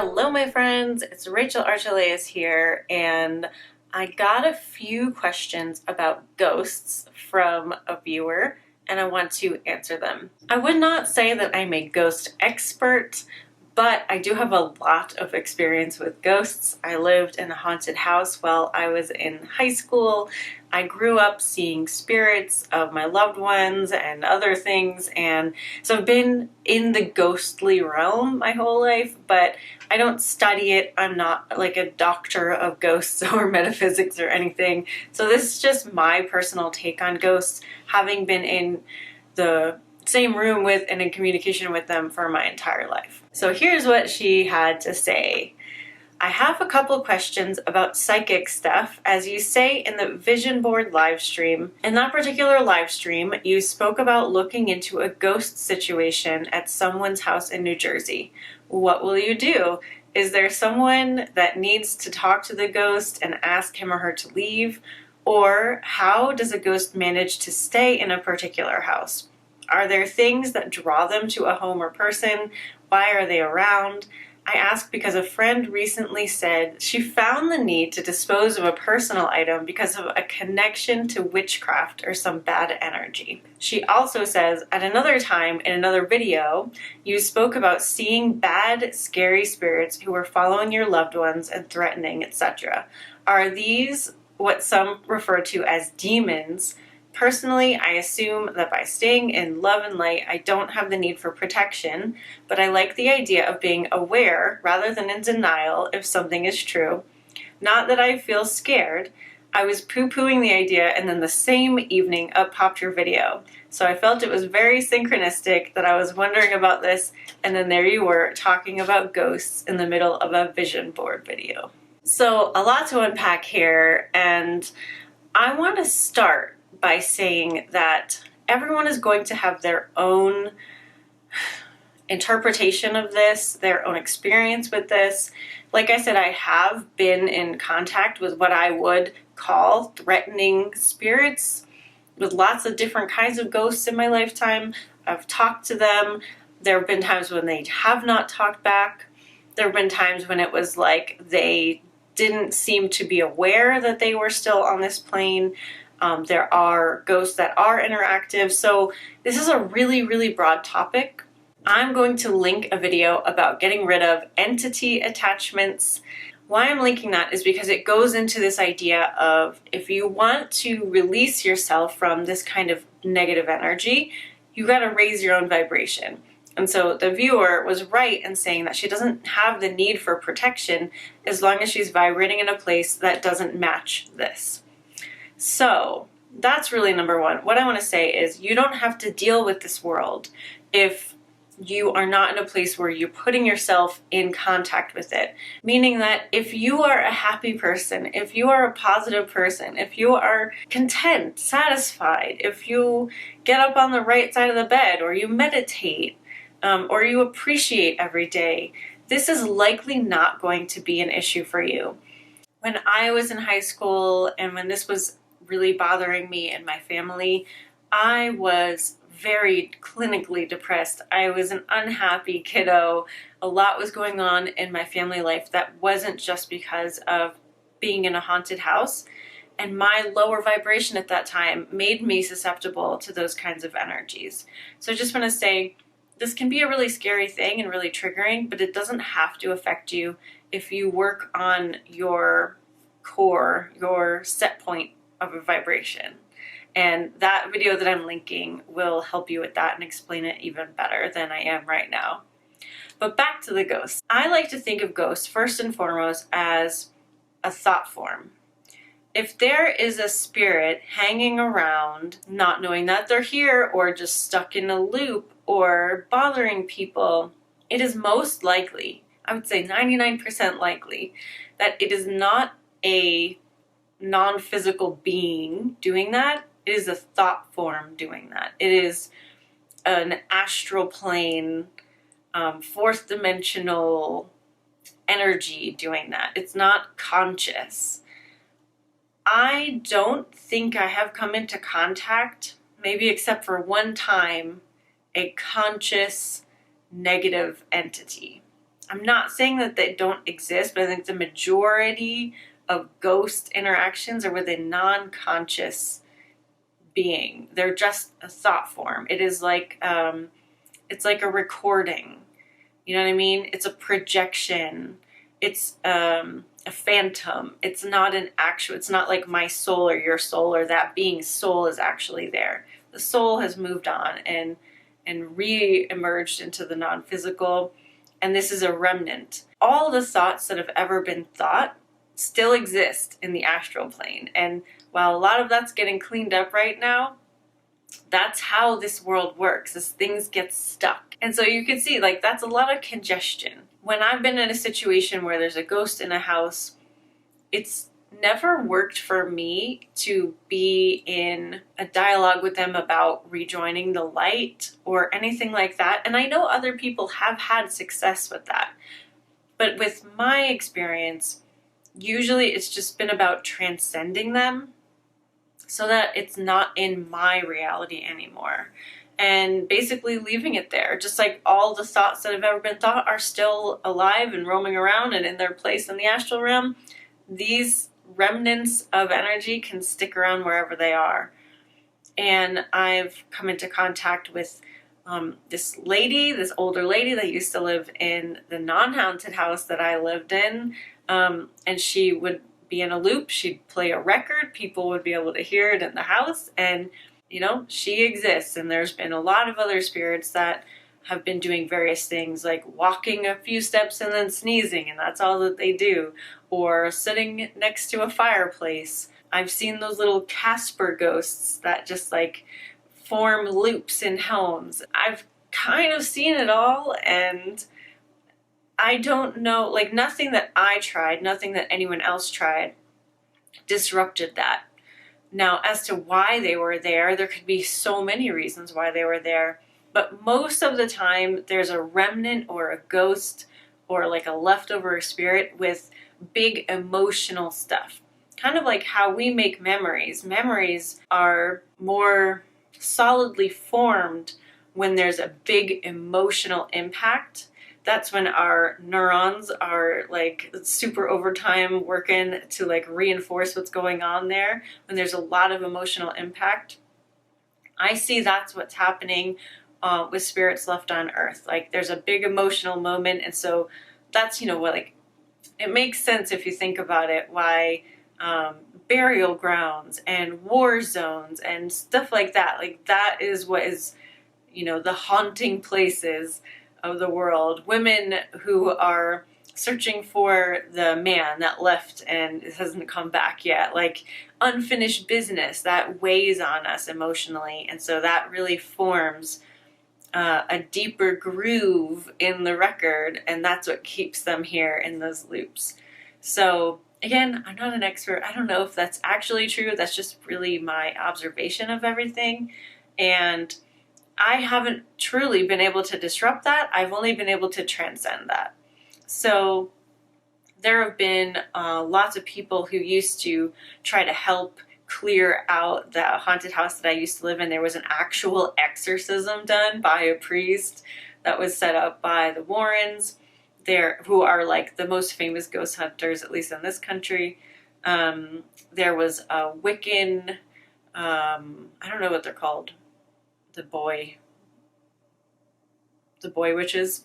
Hello my friends, it's Rachel Archelaus here, and I got a few questions about ghosts from a viewer and I want to answer them. I would not say that I'm a ghost expert, but I do have a lot of experience with ghosts. I lived in a haunted house while I was in high school. I grew up seeing spirits of my loved ones and other things, and so I've been in the ghostly realm my whole life, but I don't study it. I'm not like a doctor of ghosts or metaphysics or anything. So this is just my personal take on ghosts, having been in the same room with and in communication with them for my entire life. So here's what she had to say. I have a couple questions about psychic stuff. As you say in the Vision Board Livestream, in that particular live stream, you spoke about looking into a ghost situation at someone's house in New Jersey. What will you do? Is there someone that needs to talk to the ghost and ask him or her to leave? Or how does a ghost manage to stay in a particular house? Are there things that draw them to a home or person? Why are they around? I ask because a friend recently said she found the need to dispose of a personal item because of a connection to witchcraft or some bad energy. She also says, at another time in another video, you spoke about seeing bad, scary spirits who were following your loved ones and threatening, etc. Are these what some refer to as demons? Personally, I assume that by staying in love and light, I don't have the need for protection, but I like the idea of being aware rather than in denial if something is true. Not that I feel scared. I was poo-poohing the idea, and then the same evening up popped your video. So I felt it was very synchronistic that I was wondering about this, and then there you were talking about ghosts in the middle of a vision board video. So a lot to unpack here, and I want to start by saying that everyone is going to have their own interpretation of this, their own experience with this. Like I said, I have been in contact with what I would call threatening spirits, with lots of different kinds of ghosts in my lifetime. I've talked to them. There have been times when they have not talked back. There have been times when it was like they didn't seem to be aware that they were still on this plane. There are ghosts that are interactive. So this is a really, really broad topic. I'm going to link a video about getting rid of entity attachments. Why I'm linking that is because it goes into this idea of if you want to release yourself from this kind of negative energy, you got to raise your own vibration. And so the viewer was right in saying that she doesn't have the need for protection as long as she's vibrating in a place that doesn't match this. So that's really number one. What I want to say is you don't have to deal with this world if you are not in a place where you're putting yourself in contact with it. Meaning that if you are a happy person, if you are a positive person, if you are content, satisfied, if you get up on the right side of the bed, or you meditate, or you appreciate every day, this is likely not going to be an issue for you. When I was in high school and when this was really bothering me and my family, I was very clinically depressed. I was an unhappy kiddo. A lot was going on in my family life that wasn't just because of being in a haunted house. And my lower vibration at that time made me susceptible to those kinds of energies. So I just want to say, this can be a really scary thing and really triggering, but it doesn't have to affect you if you work on your core, your set point of a vibration. And that video that I'm linking will help you with that and explain it even better than I am right now. But back to the ghosts. I like to think of ghosts first and foremost as a thought form. If there is a spirit hanging around, not knowing that they're here or just stuck in a loop or bothering people, it is most likely, I would say 99% likely, that it is not a non-physical being doing that. It is a thought form doing that. It is an astral plane, fourth dimensional energy doing that. It's not conscious. I don't think I have come into contact, maybe except for one time, a conscious negative entity. I'm not saying that they don't exist, but I think the majority of ghost interactions are with a non-conscious being. They're just a thought form. It is like it's like a recording. You know what I mean? It's a projection. It's a phantom. It's not an actual. It's not like my soul or your soul or that being's soul is actually there. The soul has moved on and re-emerged into the non-physical, and this is a remnant. All the thoughts that have ever been thought still exist in the astral plane, and while a lot of that's getting cleaned up right now, that's how this world works, as things get stuck. And so you can see, like, that's a lot of congestion. When I've been in a situation where there's a ghost in a house, it's never worked for me to be in a dialogue with them about rejoining the light or anything like that. And I know other people have had success with that. But with my experience, usually it's just been about transcending them so that it's not in my reality anymore. And basically leaving it there. Just like all the thoughts that have ever been thought are still alive and roaming around and in their place in the astral realm, these remnants of energy can stick around wherever they are. And I've come into contact with this older lady that used to live in the non-haunted house that I lived in. And she would be in a loop. She'd play a record. People would be able to hear it in the house. And, you know, she exists. And there's been a lot of other spirits that have been doing various things, like walking a few steps and then sneezing, and that's all that they do, or sitting next to a fireplace. I've seen those little Casper ghosts that just like form loops in homes. I've kind of seen it all, and I don't know, like nothing that I tried, nothing that anyone else tried disrupted that. Now, as to why they were there could be so many reasons why they were there. But most of the time, there's a remnant or a ghost or like a leftover spirit with big emotional stuff. Kind of like how we make memories. Memories are more solidly formed when there's a big emotional impact. That's when our neurons are like super overtime working to like reinforce what's going on there. When there's a lot of emotional impact, I see that's what's happening with spirits left on Earth. Like there's a big emotional moment, and so that's, you know, what, like, it makes sense if you think about it, why burial grounds and war zones and stuff like that is what is, you know, the haunting places of the world. Women who are searching for the man that left and hasn't come back yet, like unfinished business that weighs on us emotionally, and so that really forms a deeper groove in the record, and that's what keeps them here in those loops. So again, I'm not an expert. I don't know if that's actually true. That's just really my observation of everything, and I haven't truly been able to disrupt that. I've only been able to transcend that. So there have been lots of people who used to try to help clear out the haunted house that I used to live in. There was an actual exorcism done by a priest that was set up by the Warrens, who are like the most famous ghost hunters, at least in this country. There was a Wiccan, I don't know what they're called, the boy witches.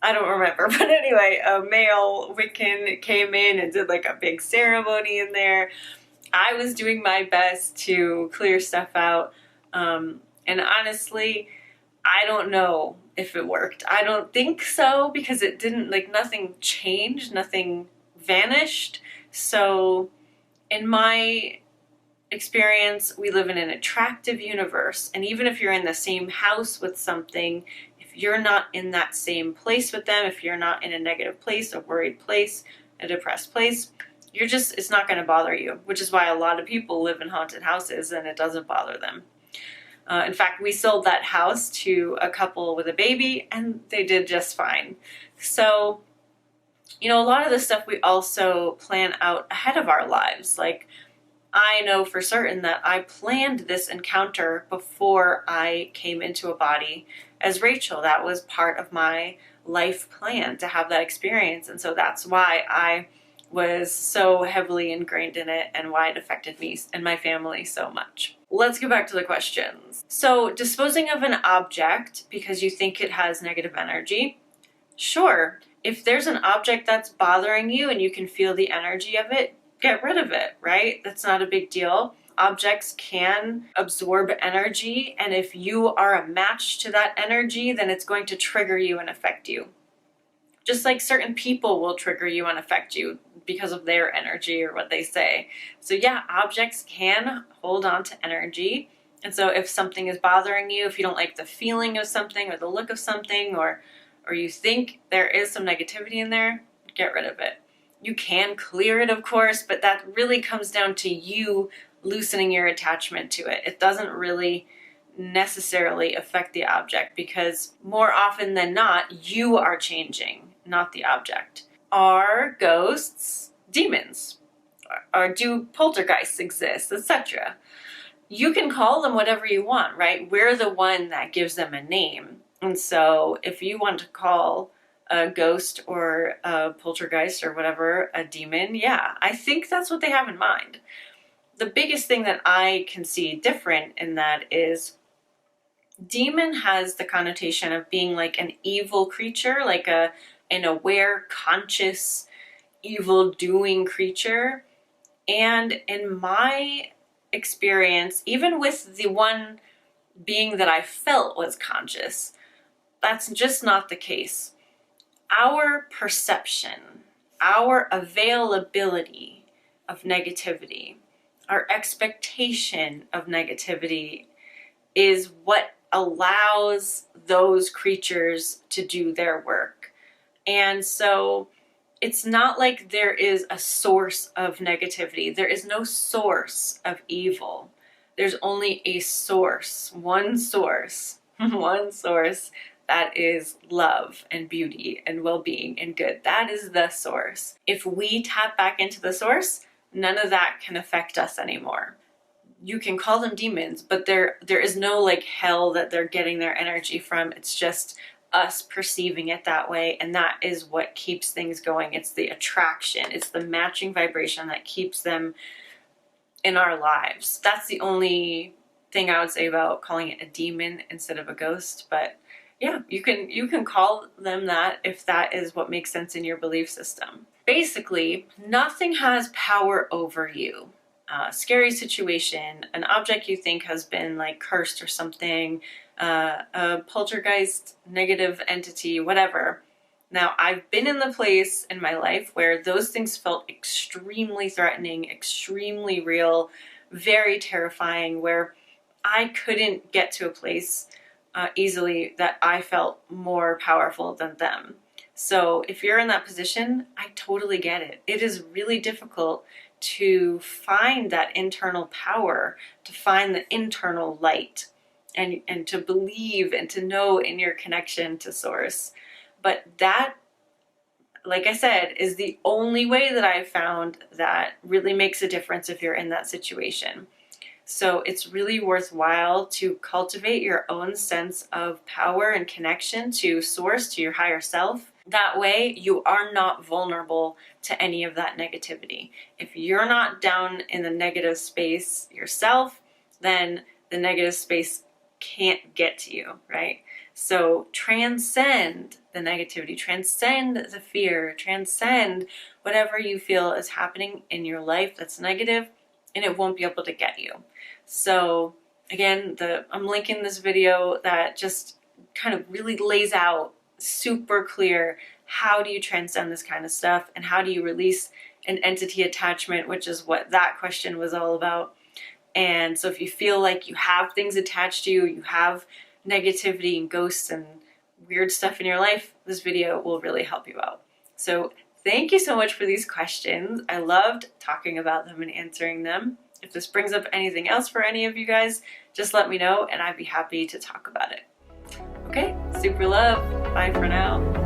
I don't remember, but anyway, a male Wiccan came in and did like a big ceremony in there. I was doing my best to clear stuff out, and honestly, I don't know if it worked. I don't think so, because it didn't, like, nothing changed, nothing vanished. So in my experience, we live in an attractive universe, and even if you're in the same house with something, if you're not in that same place with them, if you're not in a negative place, a worried place, a depressed place, it's not going to bother you, which is why a lot of people live in haunted houses and it doesn't bother them. In fact, we sold that house to a couple with a baby and they did just fine. So, you know, a lot of this stuff we also plan out ahead of our lives. Like, I know for certain that I planned this encounter before I came into a body as Rachel. That was part of my life plan to have that experience. And so that's why I was so heavily ingrained in it and why it affected me and my family so much. Let's get back to the questions. So disposing of an object because you think it has negative energy, sure. If there's an object that's bothering you and you can feel the energy of it, get rid of it, right? That's not a big deal. Objects can absorb energy, and if you are a match to that energy, then it's going to trigger you and affect you. Just like certain people will trigger you and affect you because of their energy or what they say. So yeah, objects can hold on to energy. And so if something is bothering you, if you don't like the feeling of something or the look of something, or you think there is some negativity in there, get rid of it. You can clear it, of course, but that really comes down to you loosening your attachment to it. It doesn't really necessarily affect the object because more often than not, you are changing, not the object. Are ghosts demons? Or do poltergeists exist, etc.? You can call them whatever you want, right? We're the one that gives them a name. And so if you want to call a ghost or a poltergeist or whatever a demon, yeah, I think that's what they have in mind. The biggest thing that I can see different in that is demon has the connotation of being like an evil creature, like an aware, conscious, evil-doing creature. And in my experience, even with the one being that I felt was conscious, that's just not the case. Our perception, our availability of negativity, our expectation of negativity is what allows those creatures to do their work. And so it's not like there is a source of negativity. There is no source of evil. There's only a source, one source that is love and beauty and well-being and good. That is the source. If we tap back into the source, none of that can affect us anymore. You can call them demons, but there is no like hell that they're getting their energy from. It's just us perceiving it that way, and that is what keeps things going. It's the attraction, it's the matching vibration that keeps them in our lives. That's the only thing I would say about calling it a demon instead of a ghost. But yeah, you can call them that if that is what makes sense in your belief system. Basically, nothing has power over you. Scary situation, an object you think has been like cursed or something, a poltergeist, negative entity, whatever. Now, I've been in the place in my life where those things felt extremely threatening, extremely real, very terrifying, where I couldn't get to a place easily that I felt more powerful than them. So if you're in that position, I totally get it. It is really difficult to find that internal power, to find the internal light, and to believe and to know in your connection to source. But that, like I said, is the only way that I've found that really makes a difference if you're in that situation. So it's really worthwhile to cultivate your own sense of power and connection to source, to your higher self. That way you are not vulnerable to any of that negativity. If you're not down in the negative space yourself, then the negative space can't get to you, right? So transcend the negativity, transcend the fear, transcend whatever you feel is happening in your life that's negative, and it won't be able to get you. So again, I'm linking this video that just kind of really lays out super clear how do you transcend this kind of stuff and how do you release an entity attachment, which is what that question was all about. And so if you feel like you have things attached to you, you have negativity and ghosts and weird stuff in your life, this video will really help you out. So thank you so much for these questions. I loved talking about them and answering them. If this brings up anything else for any of you guys, just let me know and I'd be happy to talk about it. Okay, super love. Bye for now.